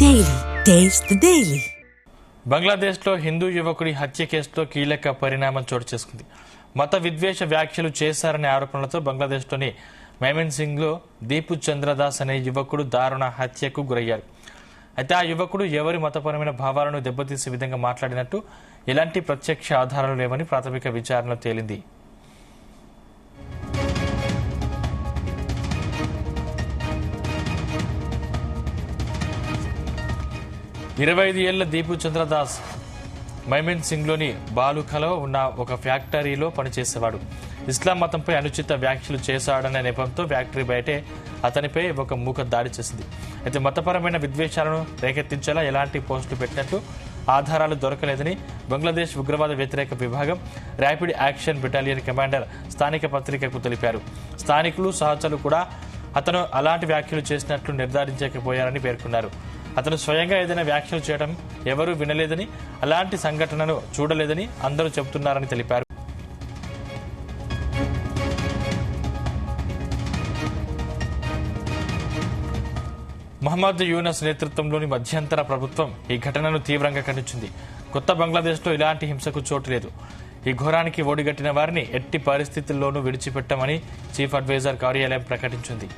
Daily. Taste the Daily. బంగ్లాదేశ్లో హిందూ యువకుడి హత్య కేసులో కీలక పరిణామం చోటు చేసుకుంది. మత విద్వేష వ్యాఖ్యలు చేశారనే ఆరోపణలతో బంగ్లాదేశ్లోని మైమెన్సింగ్లో దీపు చంద్రదాస్ అనే యువకుడు దారుణ హత్యకు గురయ్యారు. అయితే ఆ యువకుడు ఎవరి మతపరమైన భావాలను దెబ్బతీసే విధంగా మాట్లాడినట్టు ఎలాంటి ప్రత్యక్ష ఆధారాలు లేవని ప్రాథమిక విచారణలో తేలింది. ఇరవై 25 ఏళ్ల దీపు చంద్రదాస్ మైమెన్సింగ్లోని బాలుఖలో ఉన్న ఒక ఫ్యాక్టరీలో పనిచేసేవాడు. ఇస్లాం మతంపై అనుచిత వ్యాఖ్యలు చేశాడనే నెపంతో ఫ్యాక్టరీ బయటే అతనిపై ఒక మూక దాడి చేసింది. అయితే మతపరమైన విద్వేషాలను రేకెత్తించేలా ఎలాంటి పోస్టులు పెట్టినట్లు ఆధారాలు దొరకలేదని బంగ్లాదేశ్ ఉగ్రవాద వ్యతిరేక విభాగం ర్యాపిడ్ యాక్షన్ బెటాలియన్ కమాండర్ స్థానిక పత్రికకు తెలిపారు. స్థానికులు సహచరులు కూడా అతను అలాంటి వ్యాఖ్యలు చేసినట్లు నిర్ధారించకపోయారని పేర్కొన్నారు. అతను స్వయంగా ఏదైనా వ్యాఖ్యలు చేయడం ఎవరూ వినలేదని, అలాంటి సంఘటనను చూడలేదని అందరూ చెబుతున్నారని తెలిపారు. మహమ్మద్ యూనస్ నేతృత్వంలోని మధ్యంతర ప్రభుత్వం ఈ ఘటనను తీవ్రంగా ఖండించింది. కొత్త బంగ్లాదేశ్లో ఇలాంటి హింసకు చోటు లేదు. ఈ ఘోరానికి ఓడిగట్టిన వారిని ఎట్టి పరిస్థితుల్లోనూ విడిచిపెట్టమని చీఫ్ అడ్వైజర్ కార్యాలయం ప్రకటించింది.